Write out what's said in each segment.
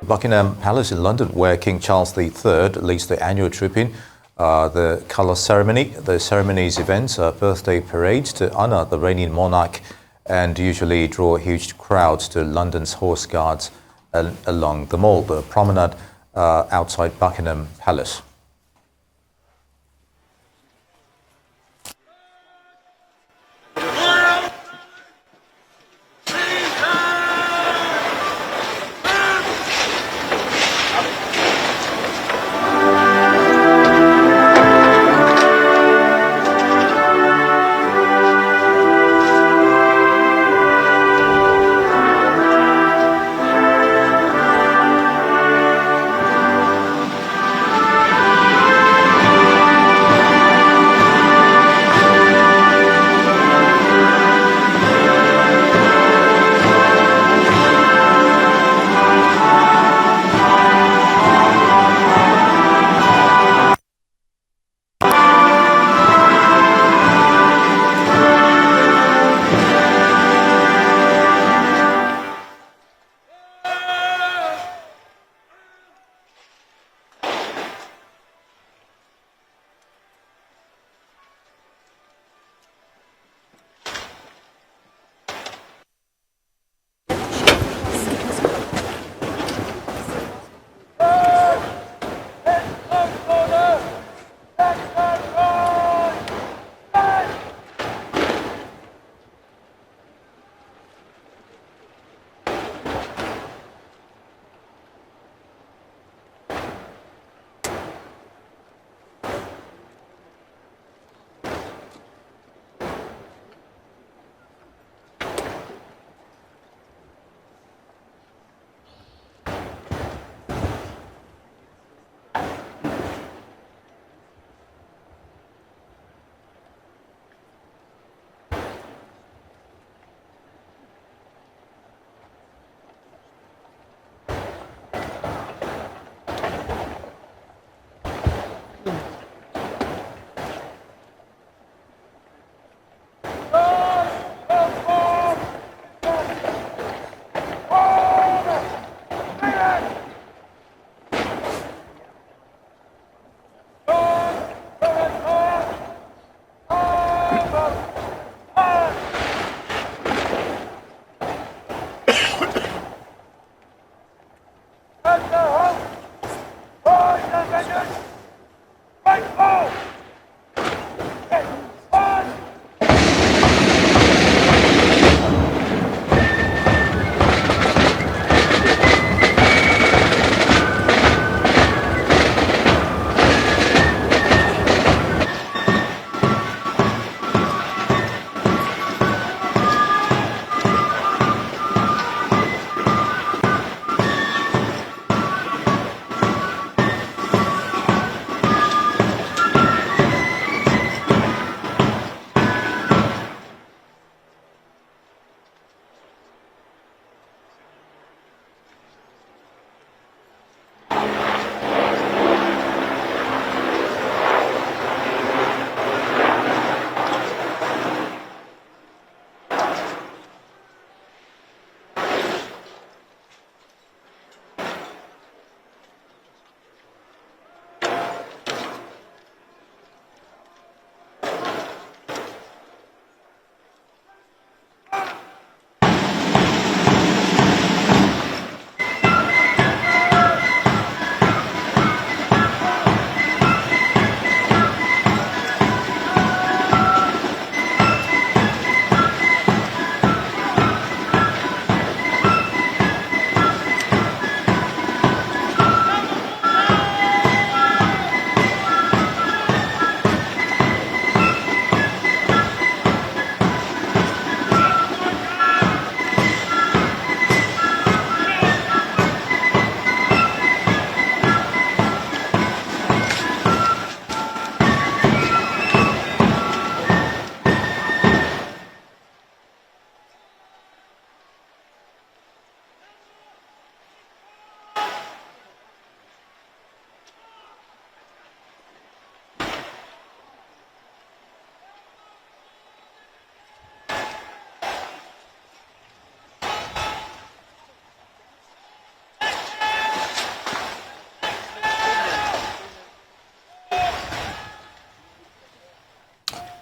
Buckingham Palace in London, where King Charles III leads the annual trooping, the colour ceremony. The ceremony's events are birthday parades to honour the reigning monarch and usually draw huge crowds to London's Horse Guards along the Mall, the promenade outside Buckingham Palace.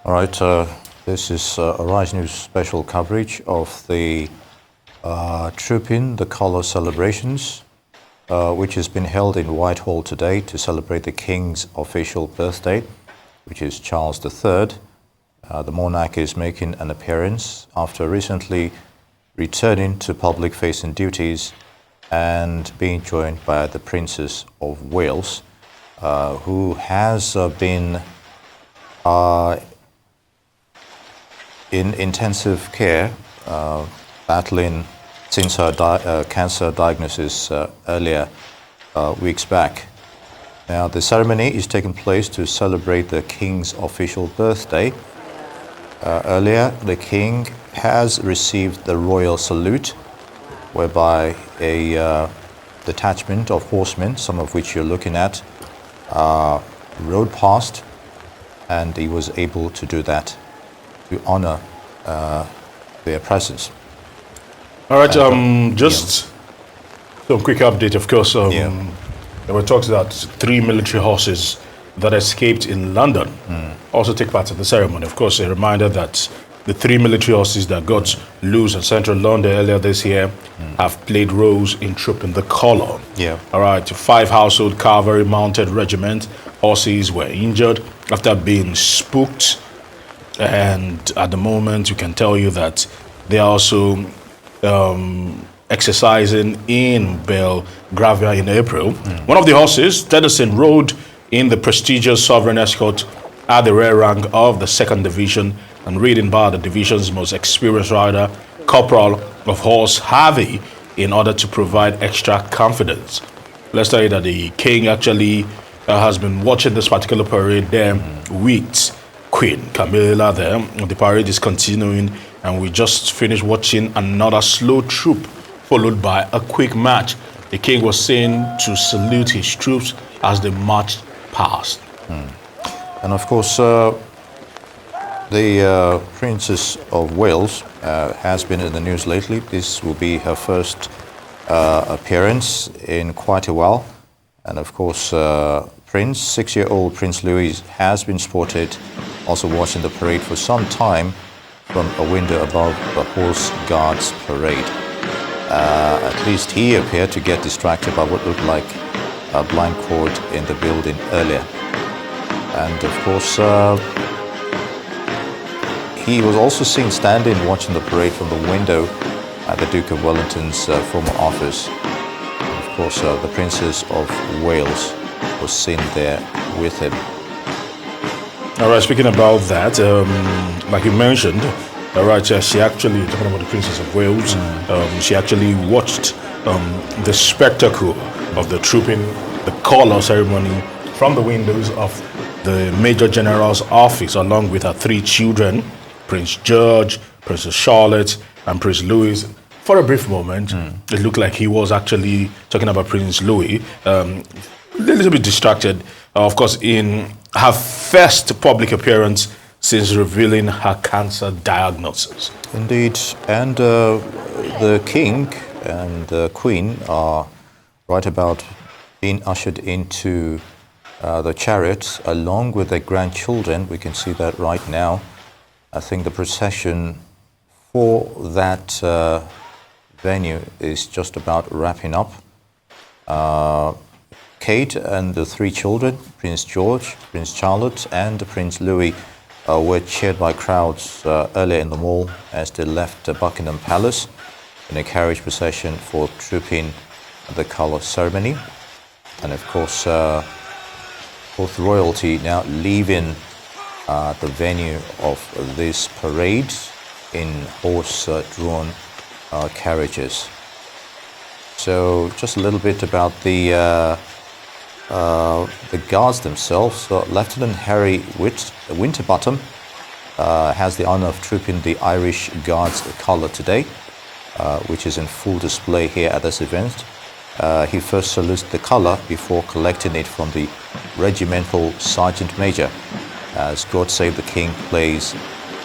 All right, this is Arise News special coverage of the Trooping the Colour celebrations, which has been held in Whitehall today to celebrate the King's official birthday, which is Charles III. The monarch is making an appearance after recently returning to public-facing duties and being joined by the Princess of Wales, who has been in intensive care, battling since her cancer diagnosis earlier weeks back. Now, the ceremony is taking place to celebrate the King's official birthday. Earlier, the King has received the royal salute, whereby a detachment of horsemen, some of which you're looking at, rode past, and he was able to do that to honor their presence. All right, just some quick update, of course. There were talks that 3 military horses that escaped in London also take part in the ceremony. Of course, a reminder that the 3 military horses that got loose in central London earlier this year have played roles in Trooping the Colour. All right, 5 household cavalry mounted regiment horses were injured after being spooked. And at the moment, we can tell you that they are also exercising in Belgravia in April. One of the horses, Tennyson, rode in the prestigious Sovereign Escort at the rear rank of the 2nd Division and ridden by the division's most experienced rider, Corporal of Horse Harvey, in order to provide extra confidence. Let's tell you that the King actually has been watching this particular parade there with Queen Camilla there. The parade is continuing, and we just finished watching another slow troop followed by a quick march. The King was seen to salute his troops as they marched past. And of course, the Princess of Wales has been in the news lately. This will be her first appearance in quite a while. And of course, 6-year-old Prince Louis has been spotted also watching the parade for some time from a window above the Horse Guards parade. At least he appeared to get distracted by what looked like a blind cord in the building earlier. And of course, he was also seen standing watching the parade from the window at the Duke of Wellington's former office. And of course, the Princess of Wales was seen there with him. All right, speaking about that, like you mentioned, all right, she actually, talking about the Princess of Wales, she actually watched the spectacle of the Trooping the Colour ceremony from the windows of the Major General's office, along with her 3 children, Prince George, Princess Charlotte, and Prince Louis. For a brief moment, it looked like he was actually talking about Prince Louis, a little bit distracted, of course, in her first public appearance since revealing her cancer diagnosis. Indeed, and the King and the Queen are right about being ushered into the chariot along with their grandchildren. We can see that right now. I think the procession for that venue is just about wrapping up. Kate and the 3 children, Prince George, Prince Charlotte, and Prince Louis, were cheered by crowds earlier in the mall as they left Buckingham Palace in a carriage procession for Trooping the Colour ceremony. And of course, both royalty now leaving the venue of this parade in horse-drawn carriages. So just a little bit about the guards themselves. So Lieutenant Harry Winterbottom has the honour of trooping the Irish Guards colour today, which is in full display here at this event. He first salutes the colour before collecting it from the regimental sergeant major, as God Save the King plays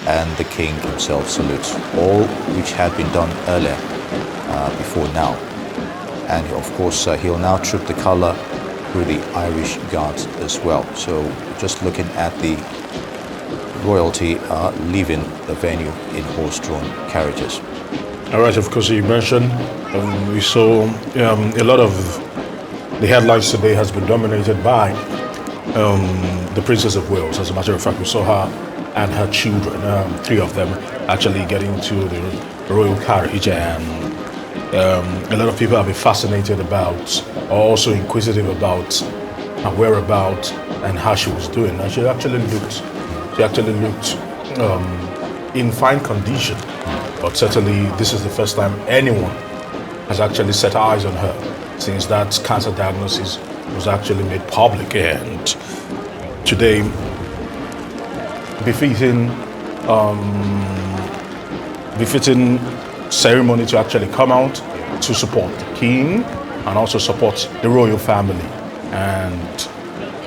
and the King himself salutes, all which had been done earlier before now. And of course, he'll now troop the colour through the Irish Guards as well. So just looking at the royalty are leaving the venue in horse-drawn carriages. All right, of course, you mentioned we saw a lot of the headlines today has been dominated by the Princess of Wales. As a matter of fact, we saw her and her children, three of them, actually getting into the royal carriage, and a lot of people have been fascinated about, or also inquisitive about her whereabouts and how she was doing. And she actually looked in fine condition. But certainly, this is the first time anyone has actually set eyes on her since that cancer diagnosis was actually made public. And today, befitting ceremony to actually come out to support the king and also support the royal family and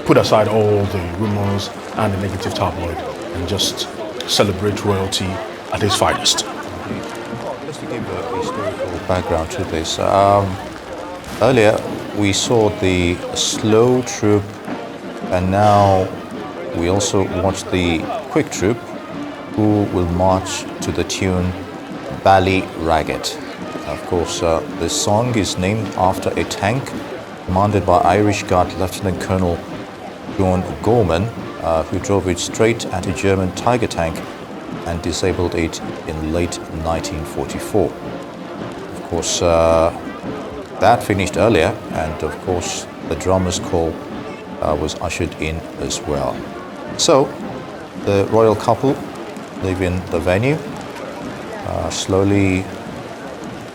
put aside all the rumors and the negative tabloid and just celebrate royalty at its finest. Just to give a historical background to this, earlier we saw the slow troop, and now we also watched the quick troop, who will march to the tune Bally Ragged. Of course, this song is named after a tank commanded by Irish Guard Lieutenant Colonel John Gorman, who drove it straight at a German Tiger tank and disabled it in late 1944. Of course, that finished earlier, and of course the drummer's call was ushered in as well. So the royal couple leaving the venue, slowly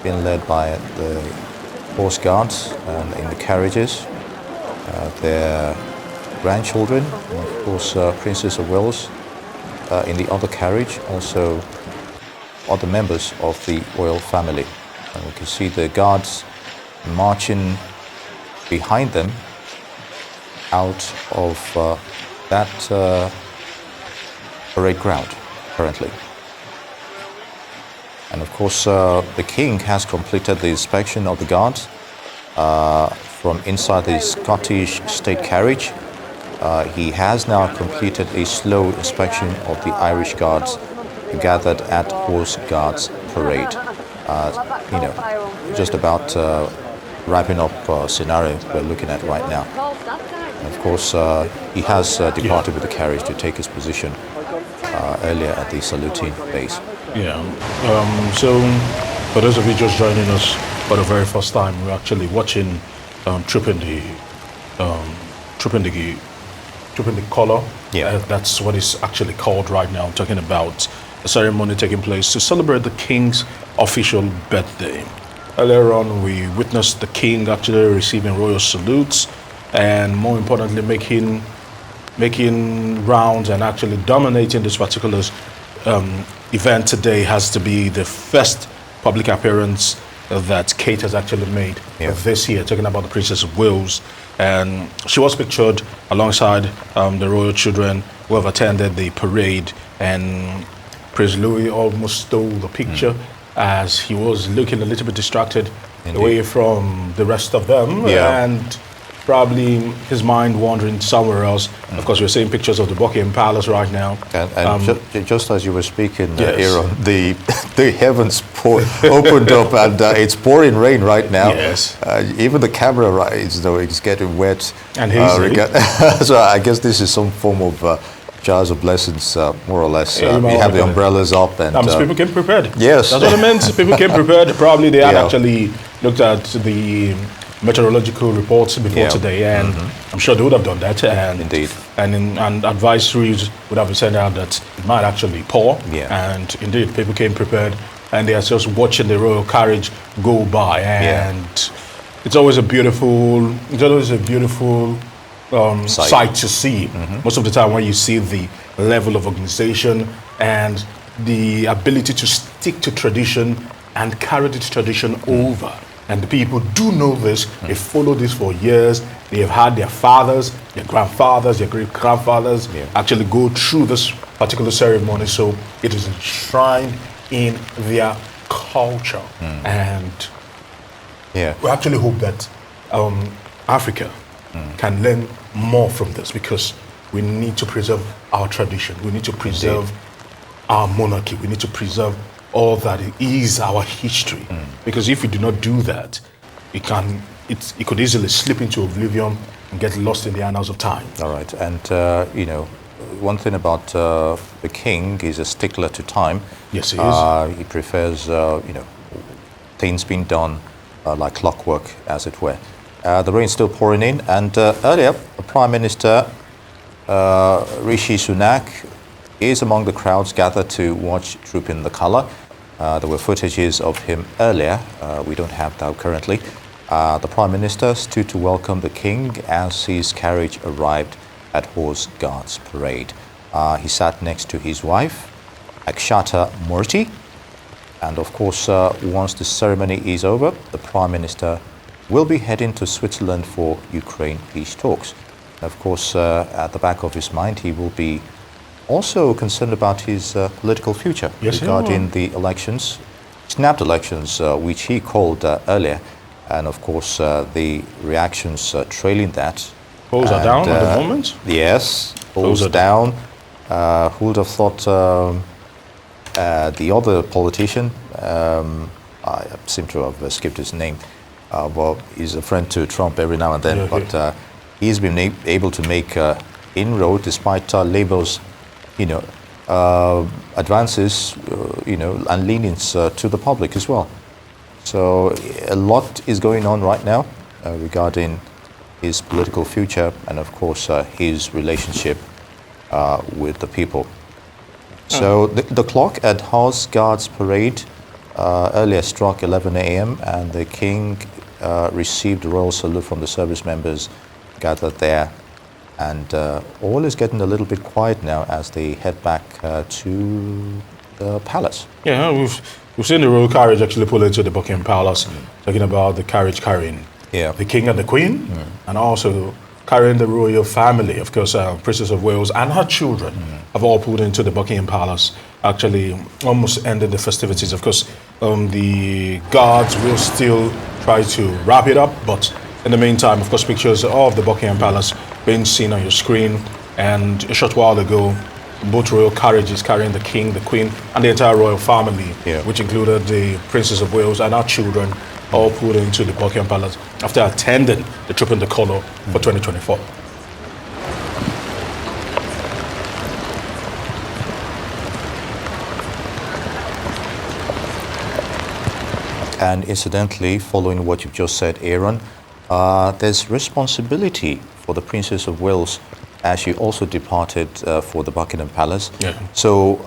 being led by the horse guards and in the carriages, their grandchildren, and of course Princess of Wales in the other carriage, also other members of the royal family. And we can see the guards marching behind them out of that parade ground currently. And of course the king has completed the inspection of the guards from inside the Scottish state carriage. He has now completed a slow inspection of the Irish guards gathered at Horse Guards Parade. Just about wrapping up scenario we're looking at right now. And of course, he has departed with the carriage to take his position earlier at the saluting base. Yeah. So, for those of you just joining us for the very first time, we're actually watching Trooping the Color. Yeah. That's what it's actually called right now. I'm talking about a ceremony taking place to celebrate the king's official birthday. Earlier on, we witnessed the king actually receiving royal salutes, and more importantly, making rounds and actually dominating this particular event today. Has to be the first public appearance that Kate has actually made this year, talking about the Princess of Wales. And she was pictured alongside the royal children who have attended the parade, and Prince Louis almost stole the picture as he was looking a little bit distracted away from the rest of them, and probably his mind wandering somewhere else. Of course, we're seeing pictures of the Buckingham Palace right now. And just as you were speaking, Aaron, the heavens opened up, and it's pouring rain right now. Yes. Even the camera, it's getting wet. And hazy. So I guess this is some form of showers of blessings, more or less. You have the umbrellas up, and people came prepared. Yes, that's what I meant. People came prepared. Probably they had actually looked at the meteorological reports before today, and I'm sure they would have done that. And indeed, and advisories would have been sent out that it might actually pour. And indeed, people came prepared, and they are just watching the royal carriage go by, and it's always a beautiful. Sight to see. Most of the time when you see the level of organization and the ability to stick to tradition and carry this tradition over. And the people do know this. They follow this for years. They have had their fathers, their grandfathers, their great-grandfathers actually go through this particular ceremony. So it is enshrined in their culture. And we actually hope that Africa can learn more from this, because we need to preserve our tradition. We need to preserve our monarchy. We need to preserve all that is our history. Because if we do not do that, it could easily slip into oblivion and get lost in the annals of time. All right. And, one thing about the king is a stickler to time. Yes, he is. He prefers, things being done like clockwork, as it were. The rain's still pouring in, and earlier, the Prime Minister Rishi Sunak is among the crowds gathered to watch Trooping the Colour. There were footages of him earlier. We don't have that currently. The Prime Minister stood to welcome the King as his carriage arrived at Horse Guards Parade. He sat next to his wife, Akshata Murthy. And of course, once the ceremony is over, the Prime Minister will be heading to Switzerland for Ukraine peace talks. And of course, at the back of his mind, he will be also concerned about his political future regarding the elections, snapped elections, which he called earlier. And of course, the reactions trailing that. Polls are down at the moment? Yes, polls are down. Who would have thought the other politician, I seem to have skipped his name, well, he's a friend to Trump every now and then, but he's been able to make inroad despite Labour's, advances, and leanings to the public as well. So a lot is going on right now regarding his political future and, of course, his relationship with the people. So the clock at Horse Guards Parade earlier struck 11 a.m. and the King received a royal salute from the service members gathered there. And all is getting a little bit quiet now as they head back to the palace. Yeah, we've seen the royal carriage actually pull into the Buckingham Palace, talking about the carriage carrying the King and the Queen, and also carrying the royal family. Of course, Princess of Wales and her children have all pulled into the Buckingham Palace, actually almost ended the festivities. Of course, the guards will still try to wrap it up, but in the meantime, of course, pictures of the Buckingham Palace being seen on your screen. And a short while ago, both royal carriages carrying the King, the Queen, and the entire royal family, which included the Princess of Wales and her children, all pulled into the Buckingham Palace after attending the Trooping the Colour for 2024. And incidentally, following what you've just said, Aaron, there's responsibility for the Princess of Wales as she also departed for the Buckingham Palace. So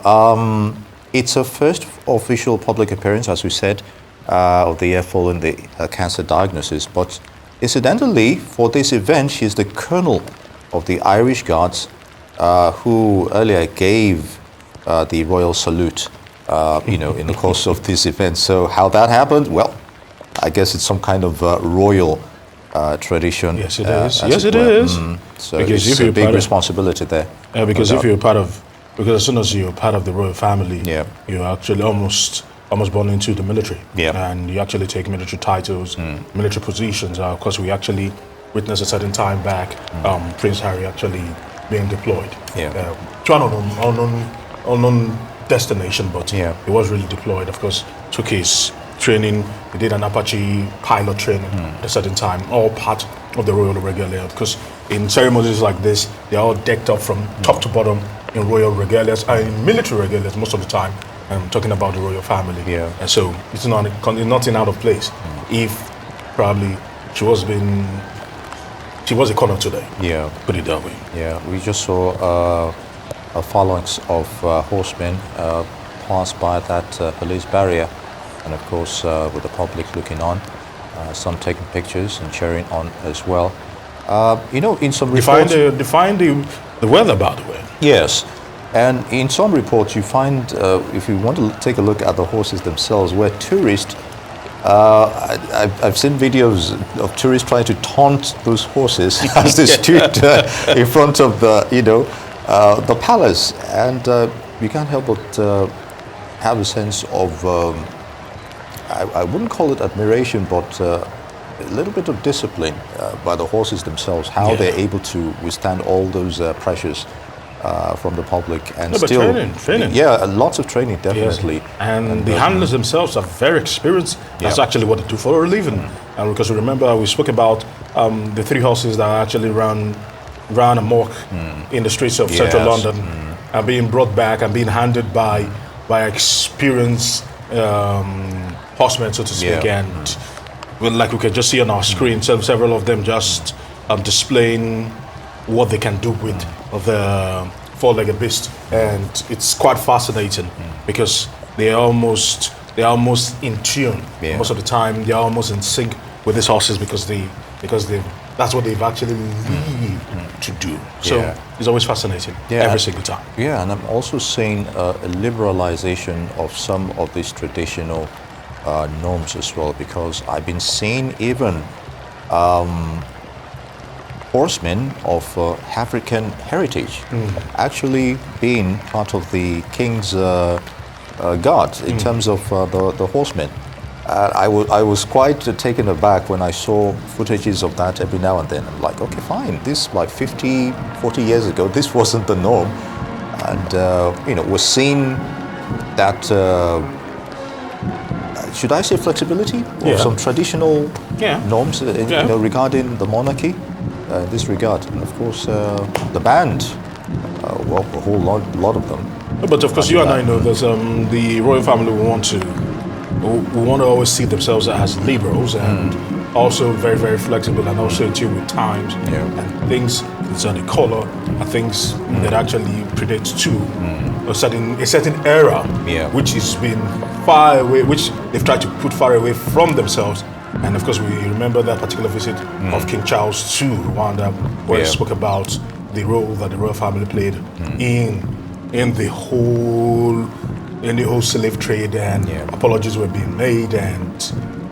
it's her first official public appearance, as we said, of the year following the cancer diagnosis. But incidentally, for this event, she's the colonel of the Irish Guards who earlier gave the royal salute, in the course of this event. So how that happened? Well, I guess it's some kind of royal tradition. Yes, it is. Yes, it is. So because it's a big responsibility there. Yeah, because if you're part of, because as soon as you're part of the royal family, you're actually almost born into the military. And you actually take military titles, military positions. Of course, we actually witnessed a certain time back Prince Harry actually being deployed to an unknown destination, but he was really deployed. Of course, took his training. He did an Apache pilot training at a certain time, all part of the royal regalia. Because in ceremonies like this, they're all decked up from top to bottom in royal regalias and in military regalias most of the time. I'm talking about the royal family. And so it's nothing out of place. If probably she was a colonel today. Put it that way. We just saw a phalanx of horsemen pass by that police barrier, and of course with the public looking on, some taking pictures and cheering on as well. In some reports, define the weather, by the way. Yes, and in some reports you find, if you want to take a look at the horses themselves, where tourists, I've seen videos of tourists trying to taunt those horses as they stood in front of the palace, and you can't help but have a sense of, I wouldn't call it admiration, but a little bit of discipline by the horses themselves, how they're able to withstand all those pressures from the public, and but still training. Yeah, lots of training, definitely. Yes. And the handlers themselves are very experienced. That's actually what they do for a living. And because remember, we spoke about the 3 horses that actually ran amok in the streets of central London, and being brought back and being handled by experienced horsemen, so to speak. And well, like we can just see on our screen, several of them just displaying what they can do with the 4-legged beast, and it's quite fascinating because they're almost in tune. Most of the time, they're almost in sync with these horses because that's what they've actually lived to do. So it's always fascinating every single time. Yeah, and I'm also seeing a liberalization of some of these traditional norms as well, because I've been seeing even horsemen of African heritage actually being part of the king's guard in terms of the horsemen. I was quite taken aback when I saw footages of that every now and then. I'm like, okay, fine, this like 50, 40 years ago, this wasn't the norm. And, we're seeing that, should I say flexibility of some traditional norms regarding the monarchy in this regard. And of course, the band, well, a whole lot of them. But of course, you and I know that the royal family will want to always see themselves as liberals and also very, very flexible and also in tune with times and things concerning color and things that actually predates to a certain era, which has been far away, which they've tried to put far away from themselves. And of course, we remember that particular visit of King Charles to Rwanda, where he spoke about the role that the royal family played in the whole slave trade, and apologies were being made, and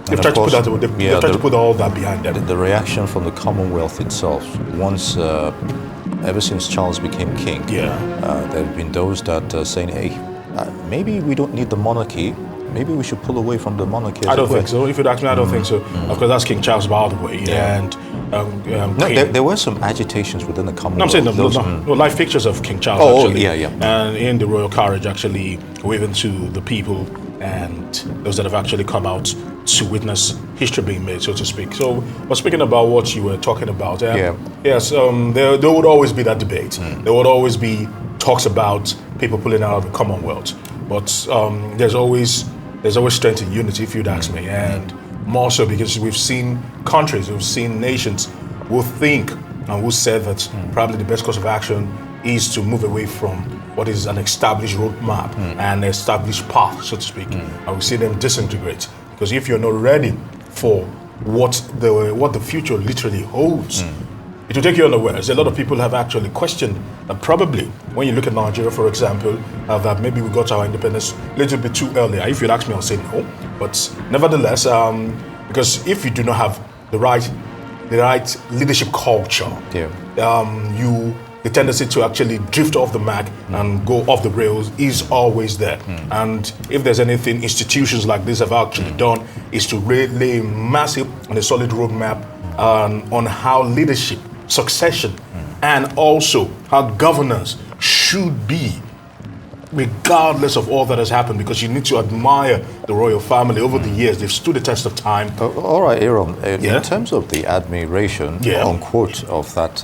they've tried to put that. They've tried to put all that behind them. The reaction from the Commonwealth itself, once ever since Charles became king, there have been those that are saying, "Hey, maybe we don't need the monarchy. Maybe we should pull away from the monarchy." I don't think so. If you'd ask me, I don't think so. Of course, that's King Charles, by the way. And there were some agitations within the Commonwealth. No, I'm saying no live pictures of King Charles. Actually, and in the royal carriage, actually waving to the people and those that have actually come out to witness history being made, so to speak. So, we're speaking about what you were talking about. Yes, there would always be that debate. There would always be talks about people pulling out of the Commonwealth, but there's always strength in unity, if you'd ask me, and more so because we've seen countries, we've seen nations who think and who said that probably the best course of action is to move away from what is an established roadmap and established path, so to speak, and we see them disintegrate. Because if you're not ready for what the future literally holds, it will take you unawares. A lot of people have actually questioned that probably when you look at Nigeria, for example, that maybe we got our independence a little bit too early. If you'd ask me, I'll say no. But nevertheless, because if you do not have the right leadership culture, the tendency to actually drift off the mark and go off the rails is always there. And if there's anything institutions like this have actually done, is to lay massive and a solid roadmap on how leadership, succession, and also how governance should be, regardless of all that has happened, because you need to admire the royal family over the years. They've stood the test of time. All right, Aaron, in terms of the admiration, unquote, of that,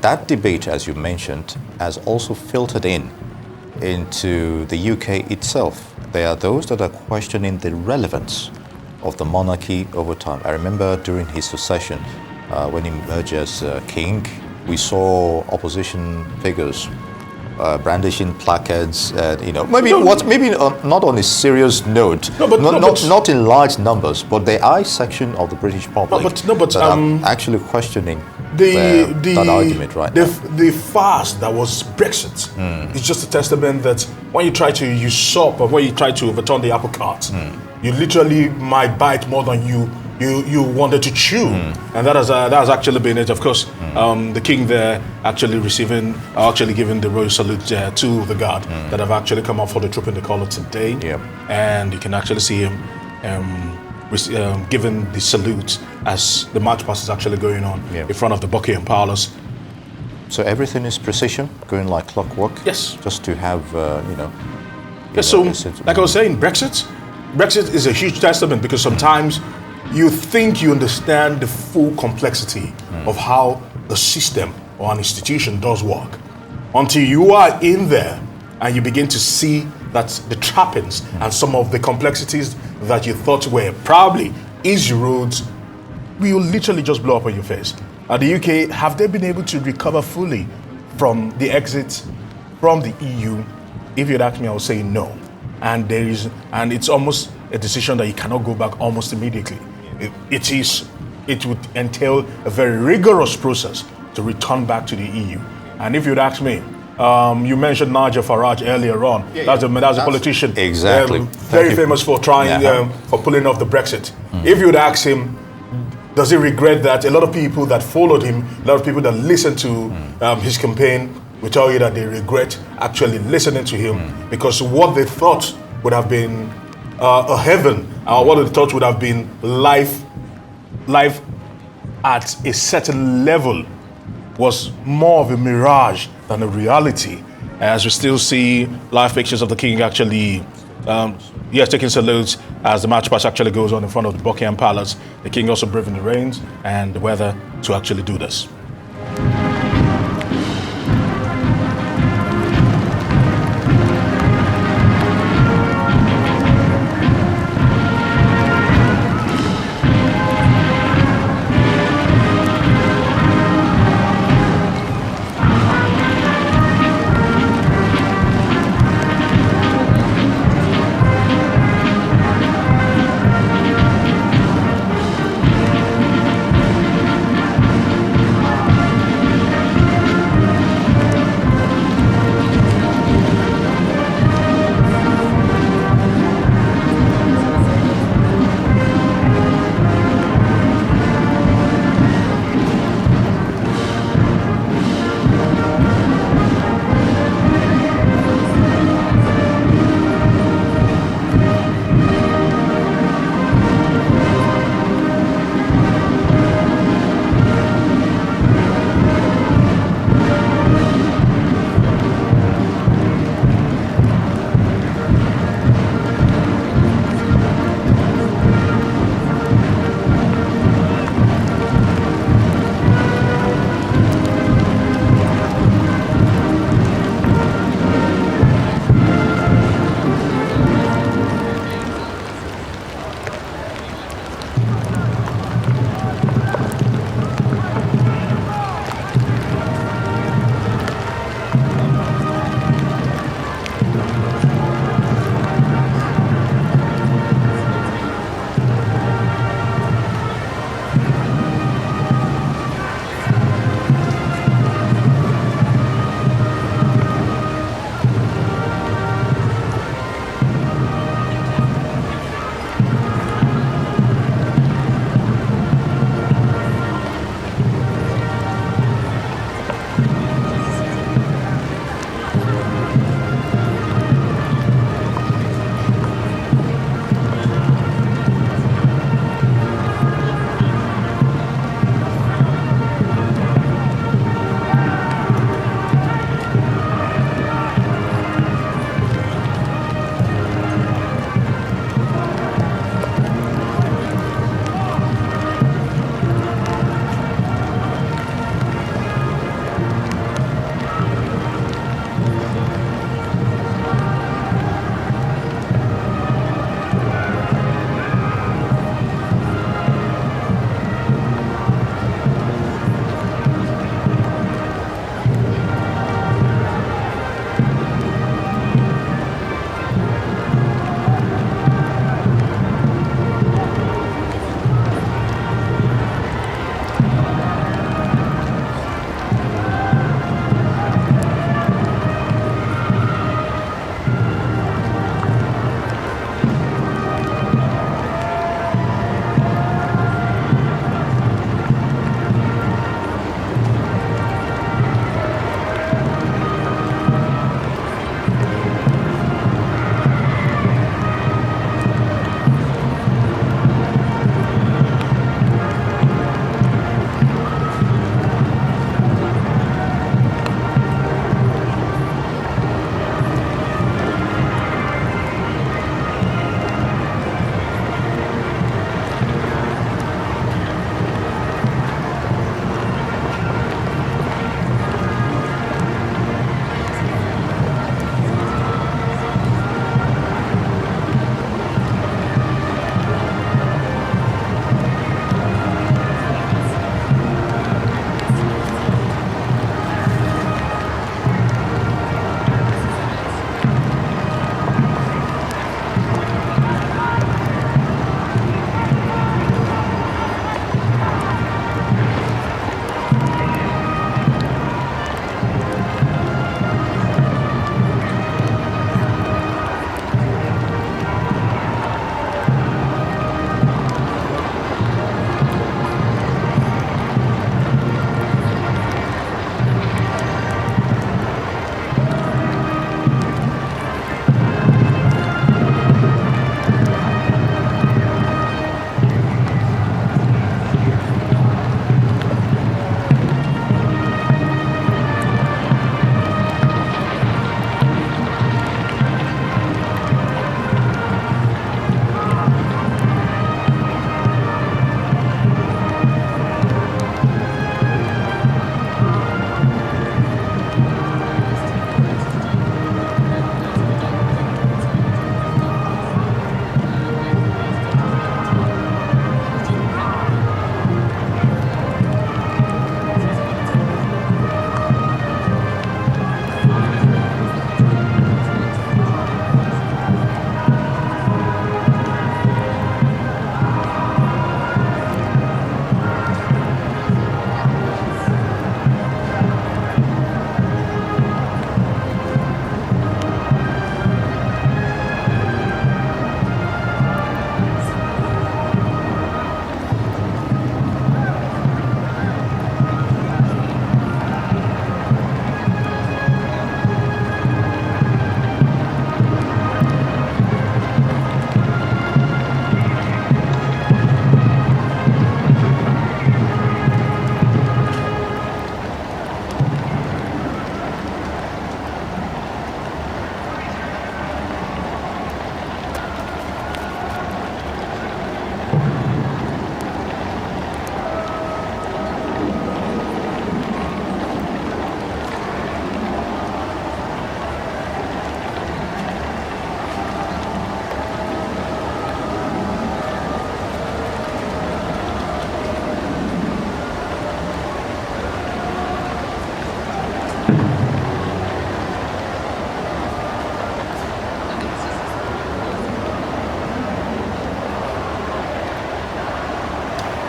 that debate, as you mentioned, has also filtered into the UK itself. There are those that are questioning the relevance of the monarchy over time. I remember during his succession, when he emerged as king, we saw opposition figures brandishing placards, maybe not on a serious note, not in large numbers, but there are a section of the British public that are actually questioning that argument right now. The fast that was Brexit is just a testament that when you try to usurp or when you try to overturn the apple cart, you literally might bite more than you wanted to chew, and that has actually been it. Of course, the king there actually giving the royal salute to the guard that have actually come out for the troop in the colour today, and you can actually see him giving the salute as the march past is actually going on in front of the Buckingham Palace. So everything is precision, going like clockwork. Yes. Just to have, So, like I was saying, Brexit is a huge testament, because sometimes you think you understand the full complexity of how the system or an institution does work, until you are in there and you begin to see that the trappings and some of the complexities that you thought were probably easy roads will literally just blow up on your face. The UK, have they been able to recover fully from the exit from the EU? If you'd ask me, I would say no. And it's almost a decision that you cannot go back almost immediately. It would entail a very rigorous process to return back to the EU. And if you'd ask me, you mentioned Nigel Farage earlier on. That's a politician. Exactly. Very famous for trying, for pulling off the Brexit. If you'd ask him, does he regret that? A lot of people that followed him, a lot of people that listened to his campaign will tell you that they regret actually listening to him, because what they thought would have been a heaven, what they thought would have been life at a certain level, was more of a mirage than a reality. As we still see live pictures of the king actually taking salutes as the march past actually goes on in front of the Buckingham Palace. The king also braving the rains and the weather to actually do this.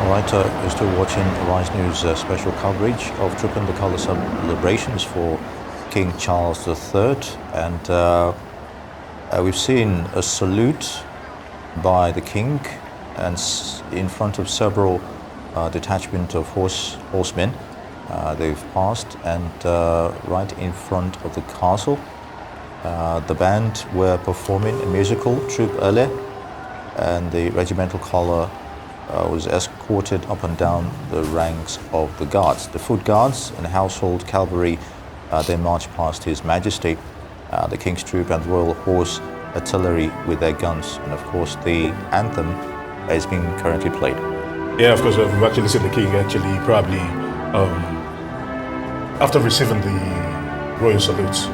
All right, you're still watching Rise News special coverage of Trooping the Colour celebrations for King Charles III, and we've seen a salute by the King, and in front of several detachment of horsemen. They've passed, and right in front of the castle, the band were performing a musical troupe earlier, and the regimental colour was escorted up and down the ranks of the guards. The foot guards and household cavalry then marched past His Majesty, the King's troop and Royal Horse Artillery with their guns, and of course the anthem is being currently played. Yeah, of course, we've actually seen the King probably after receiving the royal salutes.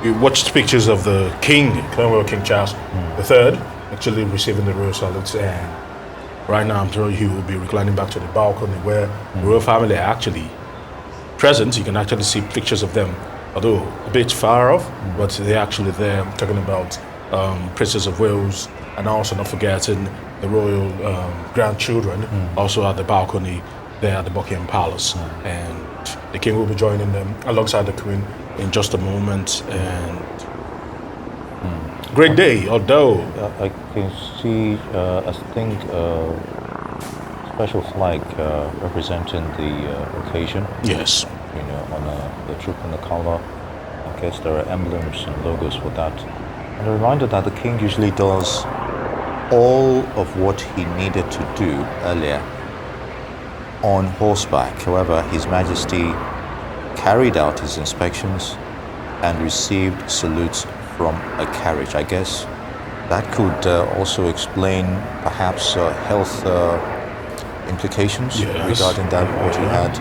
We watched pictures of the King, King Charles III, actually receiving the royal salutes, and right now I'm sure he will be reclining back to the balcony where the royal family are actually present. You can actually see pictures of them, although a bit far off, but they're actually there. I'm talking about Princess of Wales, and also not forgetting the royal grandchildren, also at the balcony there at the Buckingham Palace, and the King will be joining them alongside the Queen in just a moment. And great day, although I can see, I think, special flag representing the occasion. yes, You know, on the troop and the colour. I guess there are emblems and logos for that. And a reminder that the King usually does all of what he needed to do earlier on horseback. However, His Majesty carried out his inspections and received salutes from a carriage. I guess that could also explain perhaps health implications regarding that, what he had.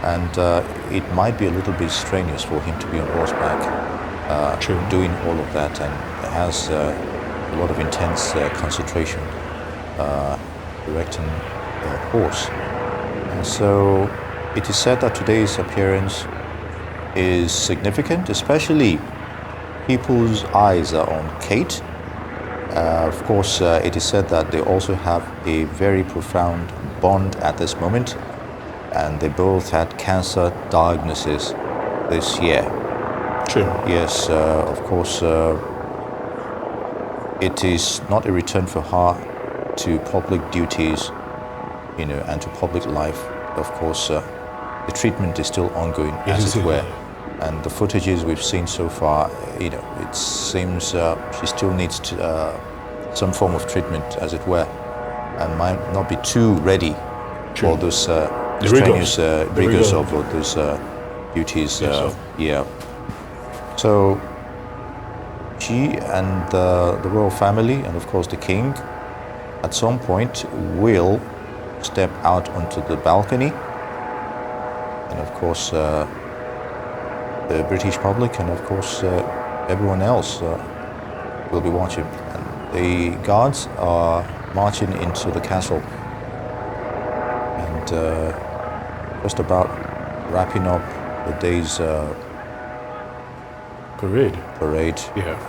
And it might be a little bit strenuous for him to be on horseback doing all of that, and it has a lot of intense concentration directing the horse. And so it is said that today's appearance is significant, especially people's eyes are on Kate. Of course, it is said that they also have a very profound bond at this moment, and they both had cancer diagnosis this year. true. Yes, of course, it is not a return for her to public duties, you know, and to public life. Of course, the treatment is still ongoing, as it were. And the footages we've seen so far, you know, it seems she still needs some form of treatment, as it were, and might not be too ready for those strenuous rigors of those duties. Yeah. So she and the royal family, and of course the King, at some point will step out onto the balcony, and of course the British public, and of course everyone else will be watching. And the guards are marching into the castle, and just about wrapping up the day's parade,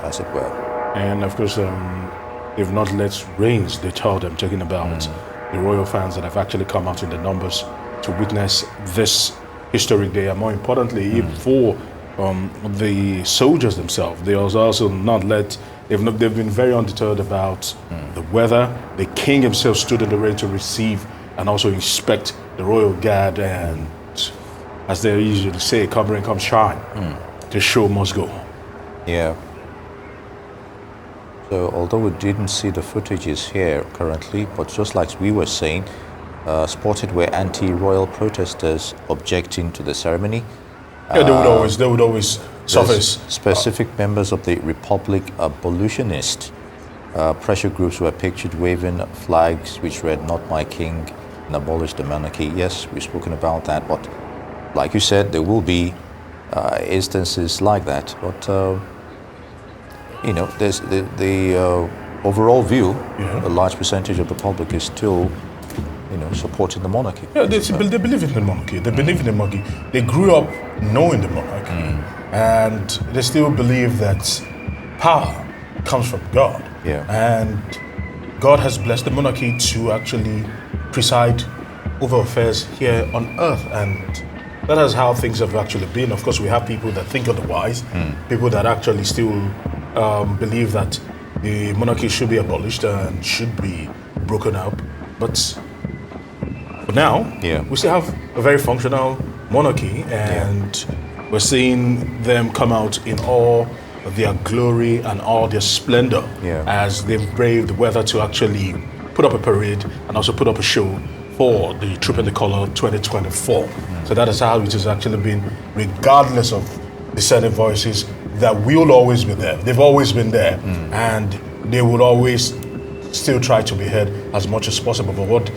as it were. And of course, they've not let reins deter them, talking about the royal fans that have actually come out in the numbers to witness this historic day, and more importantly, for the soldiers themselves. They also not let, they've been very undeterred about the weather. The King himself stood in the rain to receive and also inspect the royal guard, and as they usually say, come rain, come shine, the show must go. Yeah. So although we didn't see the footages here currently, but just like we were saying, spotted were anti-royal protesters objecting to the ceremony. Yeah, they would always surface. Specific members of the Republic Abolitionist pressure groups were pictured waving flags which read "Not My King," and abolish the monarchy. Yes, we've spoken about that, but like you said, there will be instances like that. But there's the overall view. A large percentage of the public is still, supporting the monarchy. Yeah, they believe in the monarchy. They believe in the monarchy. They grew up knowing the monarchy, and they still believe that power comes from God. Yeah. And God has blessed the monarchy to actually preside over affairs here on earth, and that is how things have actually been. Of course, we have people that think otherwise, people that actually still believe that the monarchy should be abolished and should be broken up. But for now, we still have a very functional monarchy, and we're seeing them come out in all their glory and all their splendor as they've braved the weather to actually put up a parade and also put up a show for the Troop in the Color 2024. So that is how it has actually been, regardless of dissenting voices that will always be there. They've always been there, and they will always still try to be heard as much as possible. But what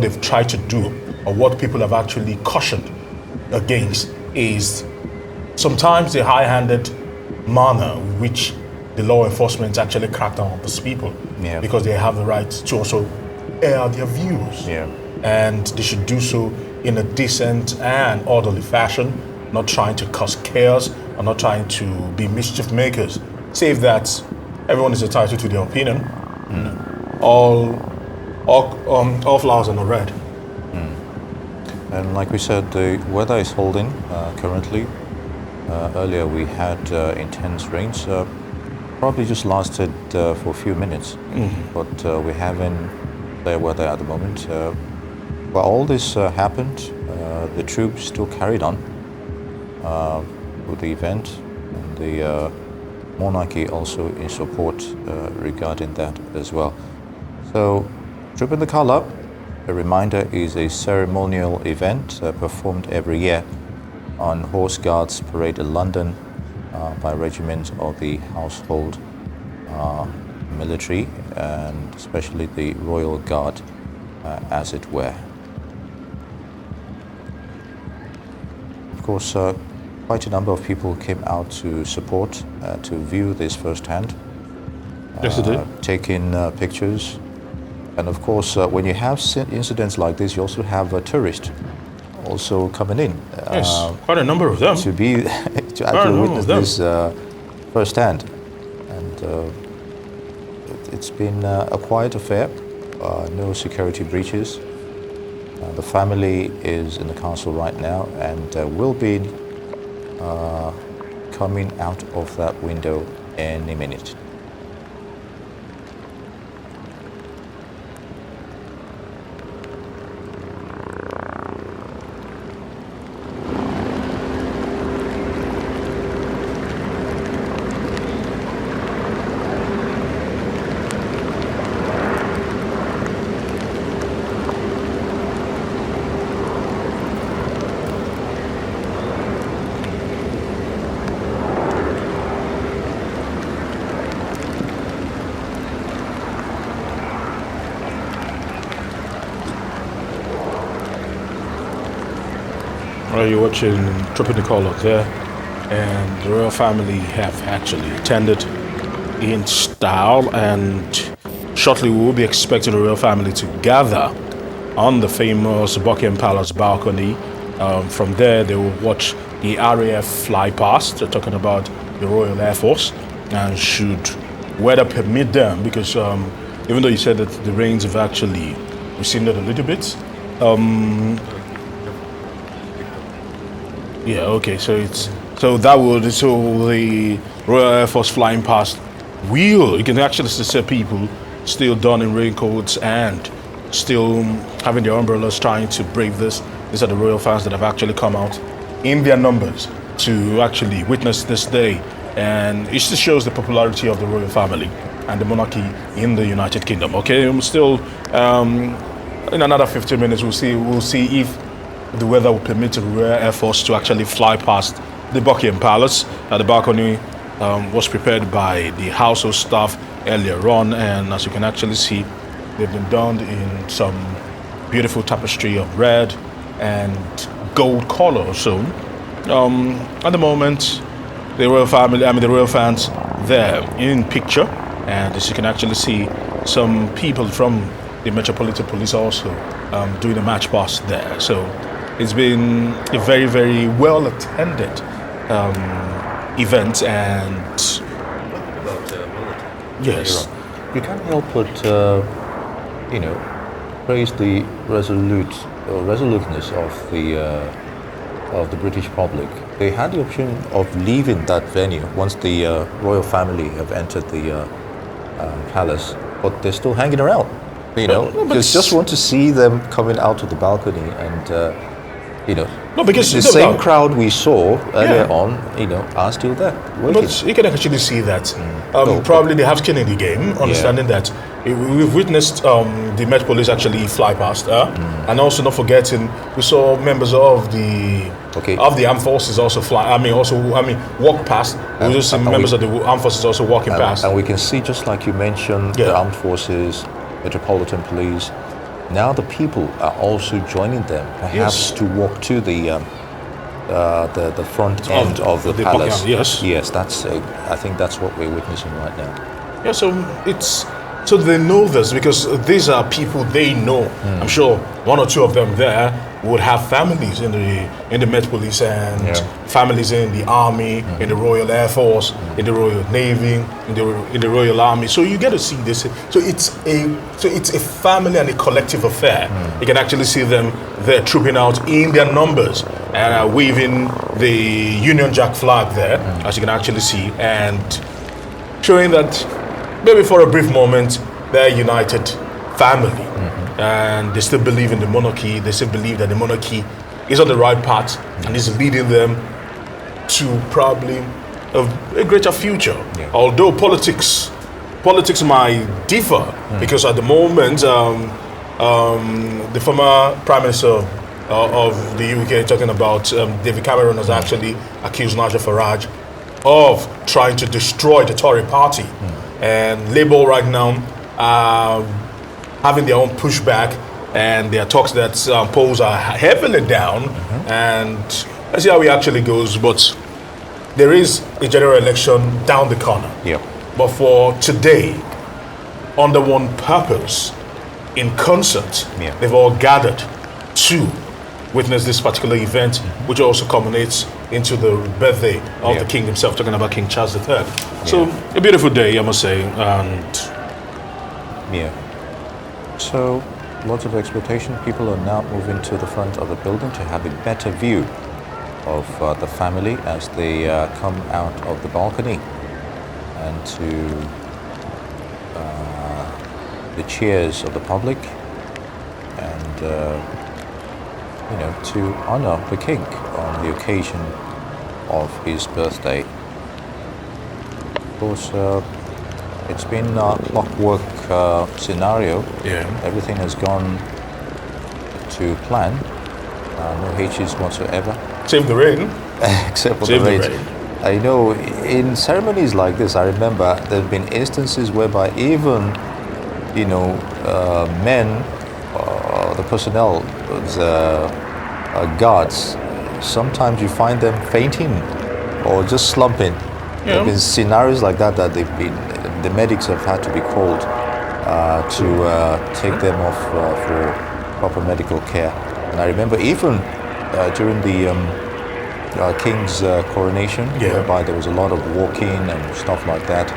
they've tried to do, or what people have actually cautioned against, is sometimes the high-handed manner which the law enforcement actually crack down on these people, because they have the right to also air their views, and they should do so in a decent and orderly fashion, not trying to cause chaos or not trying to be mischief makers. Save that everyone is entitled to their opinion. All flowers are not red. And like we said, the weather is holding currently. Earlier we had intense rains, probably just lasted for a few minutes, but we're having fair weather at the moment. While all this happened, the troops still carried on with the event, and the monarchy also in support regarding that as well. So, Troop in the Colour, a reminder, is a ceremonial event performed every year on Horse Guards Parade in London by regiments of the household military, and especially the Royal Guard, as it were. Of course, quite a number of people came out to support, to view this firsthand, taking pictures. And of course, when you have incidents like this, you also have tourists also coming in. Yes, quite a number of them. To actually witness this firsthand. And it's been a quiet affair, no security breaches. The family is in the castle right now and will be coming out of that window any minute. You're watching Troop in the Color there, and the royal family have actually attended in style, and shortly we will be expecting the royal family to gather on the famous Buckingham Palace balcony. From there they will watch the RAF fly past. They're talking about the Royal Air Force, and should weather permit them, because even though you said that the rains have actually receded a little bit, so the Royal Air Force flying past you can actually see people still donning raincoats and still having their umbrellas, trying to brave this. These are the royal fans that have actually come out in their numbers to actually witness this day, and it just shows the popularity of the royal family and the monarchy in the United Kingdom. Okay, still in another 15 minutes we'll see if the weather will permit the Royal Air Force to actually fly past the Buckingham Palace. The balcony was prepared by the household staff earlier on, and as you can actually see, they've been donned in some beautiful tapestry of red and gold color. So at the moment, the royal family, the royal fans there in picture, and as you can actually see, some people from the Metropolitan Police also doing a match past there. So it's been a very, very well attended event, and yes, you can't help but praise the resoluteness of the British public. They had the option of leaving that venue once the royal family have entered the palace, but they're still hanging around. Just want to see them coming out of the balcony, and because the same crowd we saw earlier on, are still there working. But you can actually see that probably they have skin in the game, understanding that we've witnessed the Met Police actually fly past, and also not forgetting we saw members of the armed forces also walk past. We just see members of the armed forces also walking past, and we can see, just like you mentioned, the armed forces, Metropolitan Police. Now the people are also joining them, perhaps to walk to the front end of the palace. Yes, I think that's what we're witnessing right now. Yeah, so they know this because these are people they know. I'm sure one or two of them there would have families in the Met Police and families in the Army, in the Royal Air Force, in the Royal Navy, in the Royal Army. So you get to see this. So it's a family and a collective affair. You can actually see them there trooping out in their numbers and waving the Union Jack flag there, as you can actually see, and showing that maybe for a brief moment they're a united family. And they still believe in the monarchy. They still believe that the monarchy is on the right path and is leading them to probably a greater future. Although politics might differ, because at the moment the former Prime Minister of the UK, talking about David Cameron, has actually accused Nigel Farage of trying to destroy the Tory party, and Labour right now having their own pushback, and there are talks that polls are heavily down, and let's see how it actually goes. But there is a general election down the corner. But for today, under one purpose, in concert, they've all gathered to witness this particular event, which also culminates into the birthday of the King himself, talking about King Charles III. So a beautiful day, I must say, and so lots of expectation. People are now moving to the front of the building to have a better view of the family as they come out of the balcony, and to the cheers of the public, and to honor the king on the occasion of his birthday. Of course, it's been a clockwork scenario. Everything has gone to plan. No hitches whatsoever. Save the rain. Except for the rain. I know in ceremonies like this, I remember there have been instances whereby even, men, the personnel, guards, sometimes you find them fainting or just slumping. There have been scenarios like that the medics have had to be called to take them off for proper medical care. And I remember even during the King's coronation, whereby there was a lot of walking and stuff like that,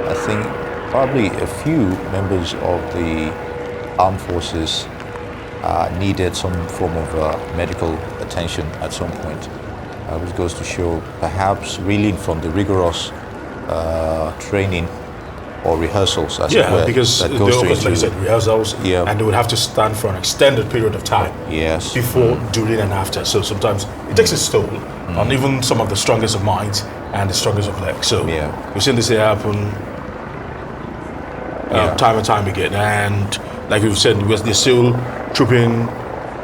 I think probably a few members of the armed forces needed some form of medical attention at some point, which goes to show perhaps reeling from the rigorous training or rehearsals, as it were. Because that they goes always, like I said, rehearsals, and they would have to stand for an extended period of time. Before, during, and after. So sometimes it takes its toll on even some of the strongest of minds and the strongest of legs. So we've seen this happen time and time again. And like we've said, they're still trooping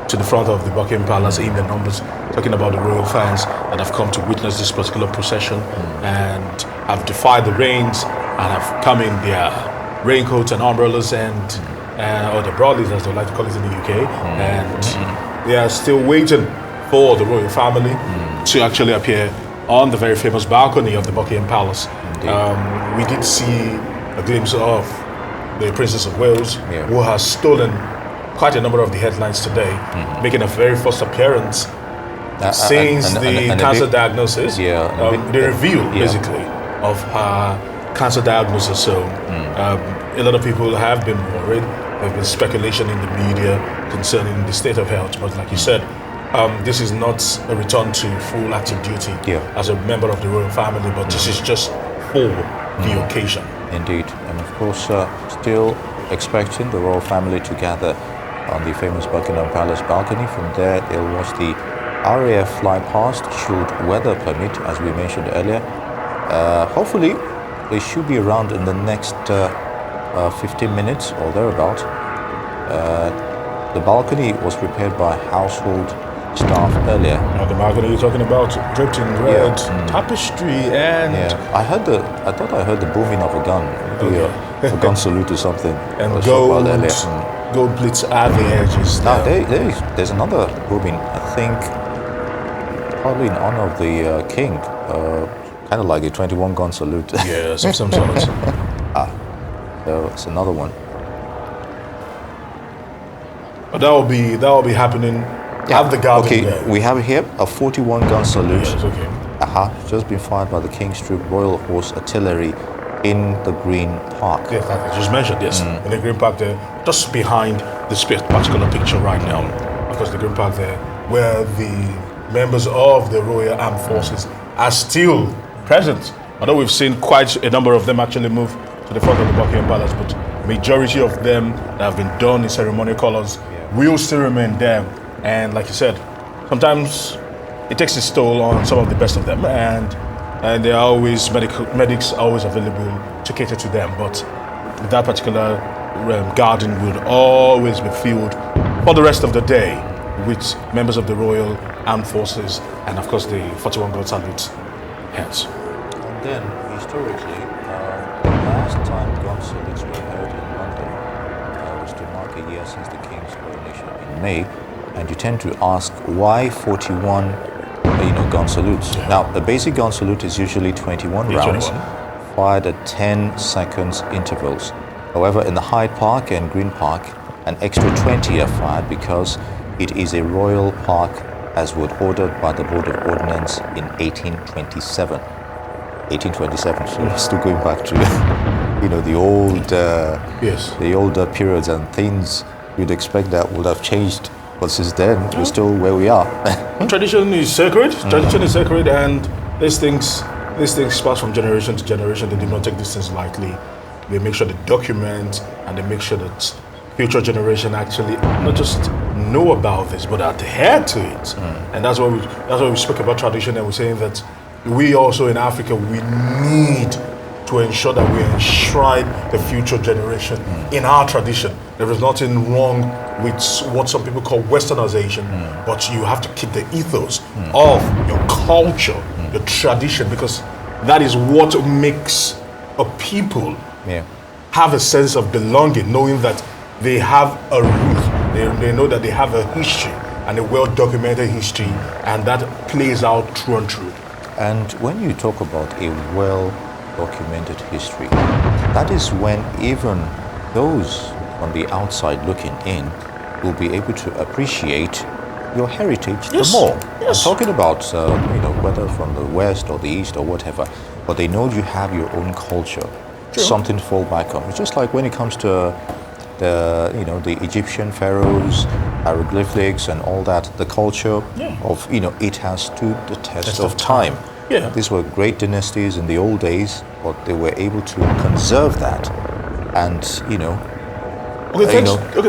to the front of the Buckingham Palace in their numbers, talking about the royal fans that have come to witness this particular procession and have defied the rains and have come in their raincoats and umbrellas and or the Broadleys, as they like to call it in the UK, and they are still waiting for the royal family to actually appear on the very famous balcony of the Buckingham Palace. We did see a glimpse of the Princess of Wales, who has stolen quite a number of the headlines today, making a very first appearance since the cancer diagnosis. The reveal, basically, of her cancer diagnosis. So a lot of people have been worried. There's been speculation in the media concerning the state of health. But like you said, this is not a return to full active duty as a member of the royal family, but this is just for the occasion. Indeed. And of course, still expecting the royal family to gather on the famous Buckingham Palace balcony. From there, they'll watch the RAF fly past should weather permit, as we mentioned earlier. Hopefully, they should be around in the next 15 minutes or thereabout. The balcony was prepared by household staff earlier. The balcony you're talking about, draped in red tapestry and... I thought I heard the booming of a gun, maybe a gun salute or something. And gold plates at the edges. Now, there's another booming, I think, probably in honor of the king, kind of like a 21 gun salute. Yes, of some sort. So it's another one. But that will be happening. Have the garden there. We have here a 41 gun salute. Yes, okay. Just been fired by the King's Troop Royal Horse Artillery in the Green Park. Yes, like I just mentioned, yes. In the Green Park there, just behind this particular picture right now. Of course, the Green Park there, where the members of the Royal Armed Forces are still present. Although we've seen quite a number of them actually move to the front of the Buckingham Palace, but majority of them that have been done in ceremonial colors will still remain there. And like you said, sometimes it takes its toll on some of the best of them, and there are always medics are always available to cater to them. But that particular garden would always be filled for the rest of the day with members of the Royal Armed Forces and of course the 41 gun salute. Hence. And then historically, the last time gun salutes were held in London was to mark a year since the King's coronation in May. And you tend to ask why 41 gun salutes. Now, the basic gun salute is usually 21 rounds, fired at 10 seconds intervals. However, in the Hyde Park and Green Park, an extra 20 are fired because it is a royal park, as was ordered by the Board of Ordnance in 1827. 1827, so we're still going back to the old periods and things you'd expect that would have changed. But since then, we're still where we are. Tradition is sacred. Tradition is sacred, and these things pass from generation to generation. They do not take these things lightly. They make sure they document, and they make sure that future generation actually not just know about this, but adhere to it. And that's why we spoke about tradition, and we're saying that we also in Africa, we need to ensure that we enshrine the future generation in our tradition. There is nothing wrong with what some people call westernization, but you have to keep the ethos of your culture, your tradition, because that is what makes a people have a sense of belonging, knowing that they have a root, they know that they have a history and a well-documented history, and that plays out true and true. And when you talk about a well-documented history, that is when even those on the outside looking in will be able to appreciate your heritage the more. I'm talking about whether from the west or the east or whatever, but they know you have your own culture, something to fall back on. It's just like when it comes to the Egyptian pharaohs, hieroglyphics and all that, the culture of it has stood the test of time. These were great dynasties in the old days, but they were able to conserve that, and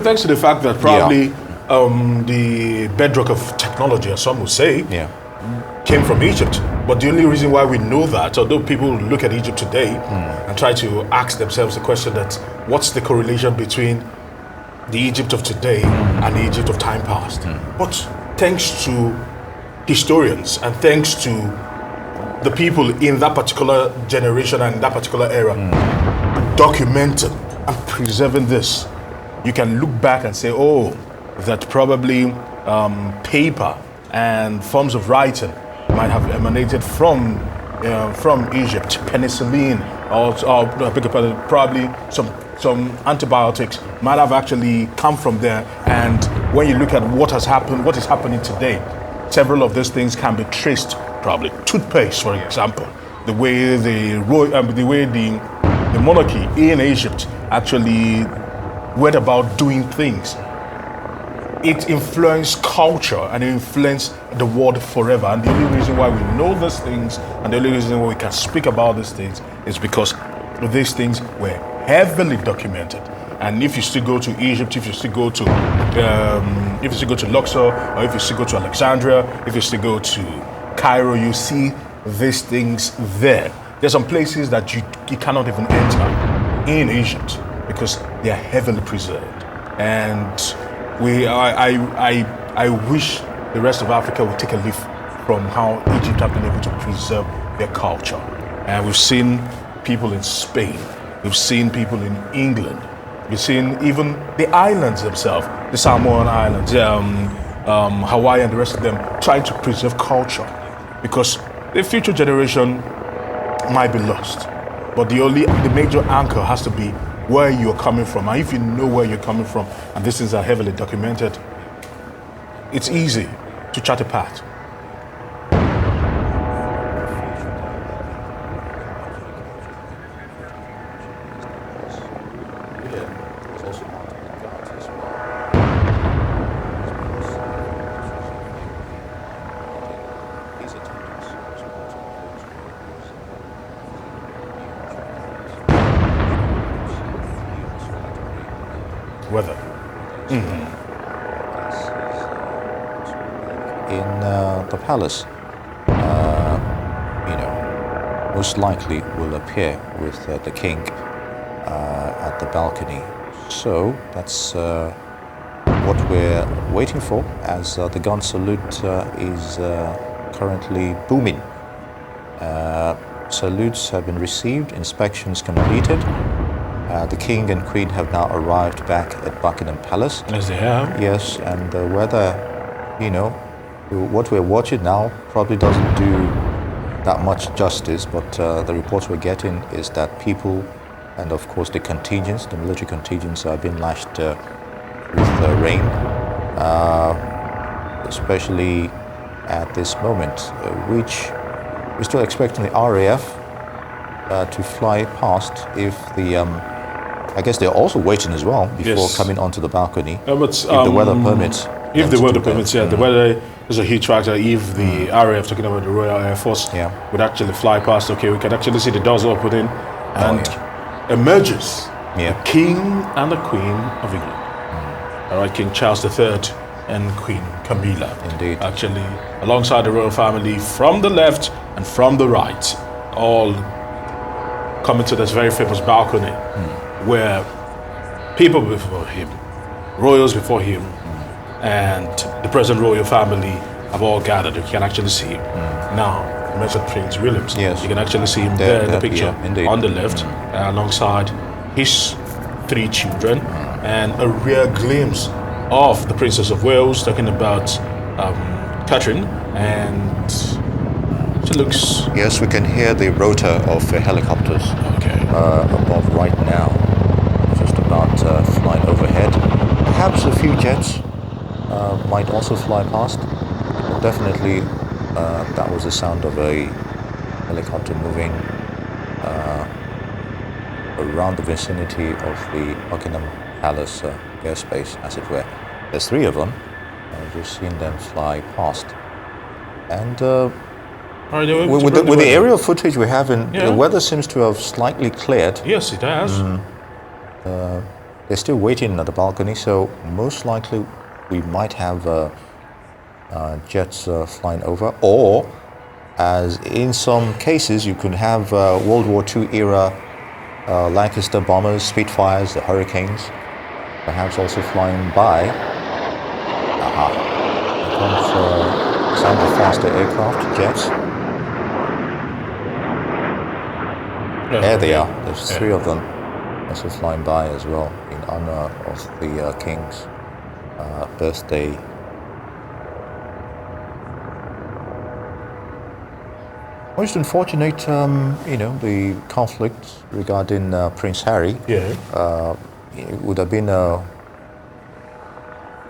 thanks to the fact that probably the bedrock of technology, as some would say, came from Egypt. But the only reason why we know that, although people look at Egypt today and try to ask themselves the question that what's the correlation between the Egypt of today and the Egypt of time past? But thanks to historians and thanks to the people in that particular generation and that particular era documenting and preserving this, you can look back and say, oh, that probably paper and forms of writing might have emanated from Egypt. Penicillin, or I beg your pardon, probably some antibiotics might have actually come from there. And when you look at what has happened, what is happening today, several of these things can be traced. Probably toothpaste, for example, the way the monarchy in Egypt actually went about doing things. It influenced culture and it influenced the world forever. And the only reason why we know these things and the only reason why we can speak about these things is because these things were heavily documented. And if you still go to Egypt, if you still go to Luxor, or if you still go to Alexandria, if you still go to Cairo, you see these things there. There's some places that you cannot even enter in Egypt because they are heavily preserved. And I wish the rest of Africa would take a leaf from how Egypt have been able to preserve their culture. And we've seen people in Spain, we've seen people in England, we've seen even the islands themselves, the Samoan Islands, Hawaii and the rest of them, trying to preserve culture because the future generation might be lost. But the major anchor has to be where you're coming from. And if you know where you're coming from, and these things are heavily documented, it's easy to chart a path. Weather. In the palace, most likely will appear with the king at the balcony. So that's what we're waiting for, as the gun salute is currently booming. Salutes have been received, inspections completed. The King and Queen have now arrived back at Buckingham Palace. Yes, they have. Yes, and the weather, what we're watching now probably doesn't do that much justice, but the reports we're getting is that people, and of course the contingents, the military contingents, are being lashed with rain, especially at this moment, which we're still expecting the RAF to fly past if the I guess they're also waiting as well before coming onto the balcony. But, if the weather permits. If the weather permits, the weather is a huge factor. If the RAF, talking about the Royal Air Force, would actually fly past, we can actually see the doors opening and emerges the King and the Queen of England. All right, King Charles III and Queen Camilla. Indeed. Actually, alongside the royal family from the left and from the right, all coming to this very famous balcony where people before him, royals before him, and the present royal family have all gathered. You can actually see him. Now, you mentioned Prince William. Yes. You can actually see him there in the picture on the left, alongside his 3 children, and a rare glimpse of the Princess of Wales, talking about Catherine, and she looks... Yes, we can hear the rotor of helicopters above right now, just about flying overhead. Perhaps a few jets might also fly past. Definitely, that was the sound of a helicopter moving around the vicinity of the Buckingham Palace airspace, as it were. There's 3 of them. I've just seen them fly past. And with the aerial footage we have, the weather seems to have slightly cleared. Yes, it has. They're still waiting at the balcony, so most likely we might have jets flying over, or as in some cases you could have World War II era Lancaster bombers, Spitfires, the Hurricanes, perhaps also flying by. Here comes some of the faster aircraft, jets. There they are, there's 3 of them. also flying by as well in honor of the king's birthday. Most unfortunate, the conflict regarding Prince Harry. Yeah. It would have been a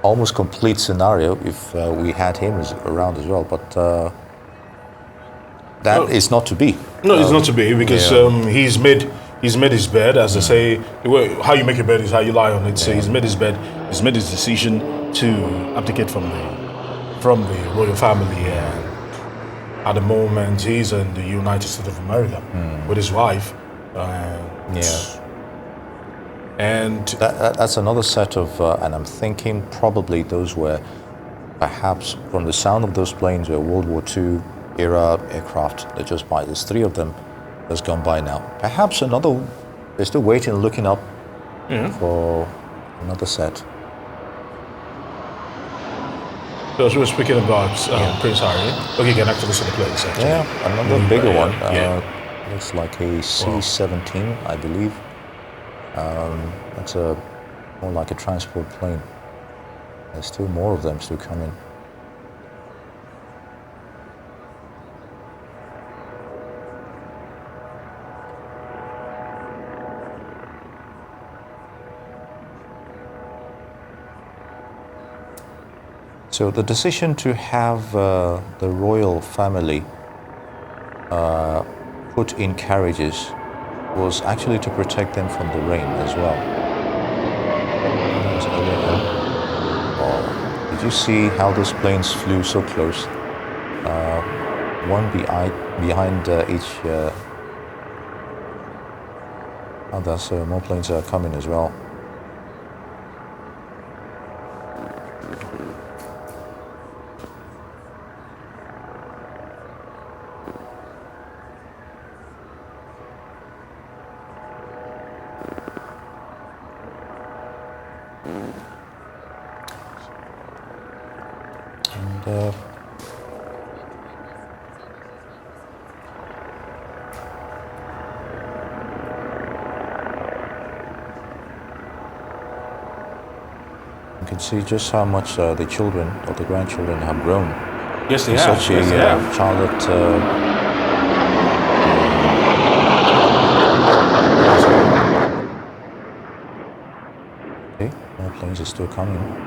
almost complete scenario if we had him around as well, but that is not to be. No, it's not to be, because he's made his bed, as they say. How you make your bed is how you lie on it. So he's made his bed. He's made his decision to abdicate from the royal family, and at the moment he's in the United States of America with his wife. And that's another set of, and I'm thinking probably those were, perhaps from the sound of those planes, were World War II era aircraft. They're just by. There's 3 of them that's gone by now. Perhaps another, they're still waiting, looking up for another set. So as we were speaking about Prince Harry, okay, you can actually see the planes. Actually. Yeah, another bigger one. Looks like a C-17, I believe. That's more like a transport plane. There's still more of them still coming. So the decision to have the royal family put in carriages was actually to protect them from the rain as well. Did you see how those planes flew so close? One behind each other, so more planes are coming as well. And you can see just how much the children or the grandchildren have grown. Yes, they have. Such a Charlotte. Okay, more planes are still coming.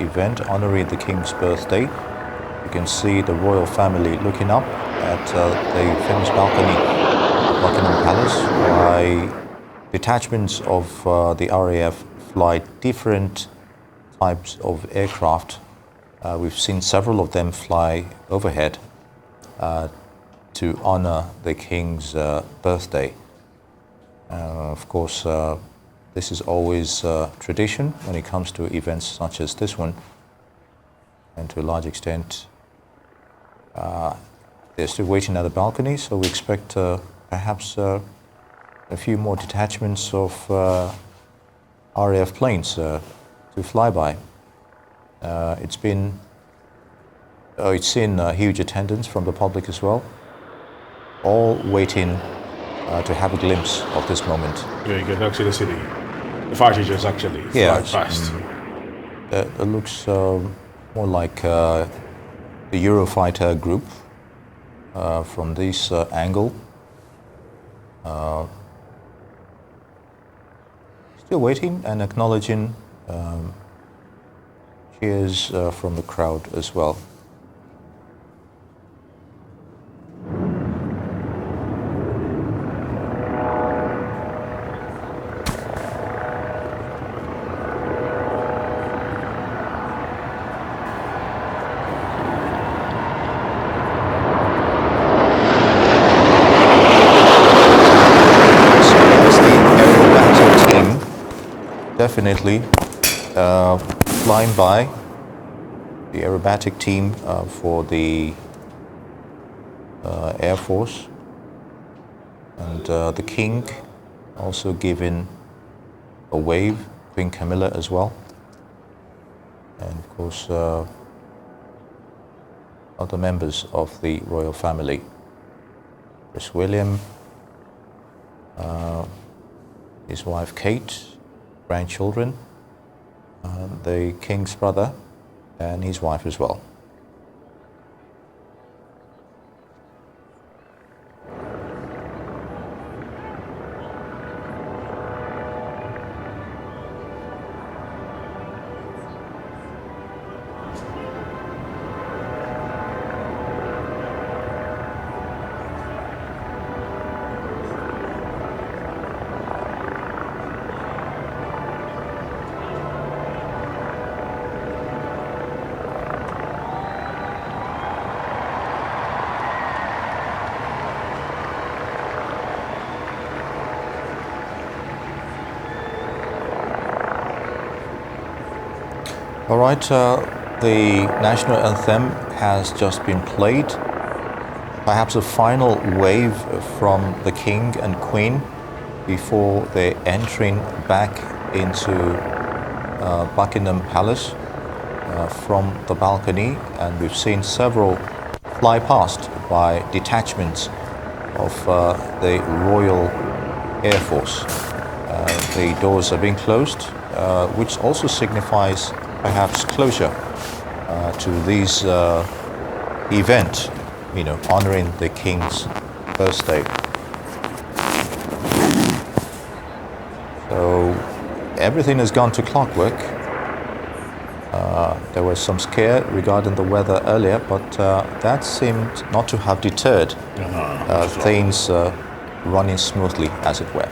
Event honoring the King's birthday. You can see the royal family looking up at the famous balcony of Buckingham Palace, while detachments of the RAF fly different types of aircraft. We've seen several of them fly overhead to honor the King's birthday. Of course, this is always tradition when it comes to events such as this one, and to a large extent they're still waiting at the balcony, so we expect perhaps a few more detachments of RAF planes to fly by. It's seen huge attendance from the public as well, all waiting to have a glimpse of this moment. Yeah, you can actually see the fighters actually fly past. It looks more like the Eurofighter group from this angle. Still waiting and acknowledging cheers from the crowd as well. Definitely flying by the aerobatic team for the Air Force, and the King also giving a wave, Queen Camilla as well, and of course other members of the royal family, Prince William, his wife Kate, grandchildren, the King's brother and his wife as well. All right, the national anthem has just been played. Perhaps a final wave from the King and Queen before they're entering back into Buckingham Palace from the balcony, and we've seen several fly past by detachments of the Royal Air Force. The doors are being closed, which also signifies perhaps closure to this event, honoring the King's birthday. So everything has gone to clockwork. There was some scare regarding the weather earlier, but that seemed not to have deterred things running smoothly, as it were.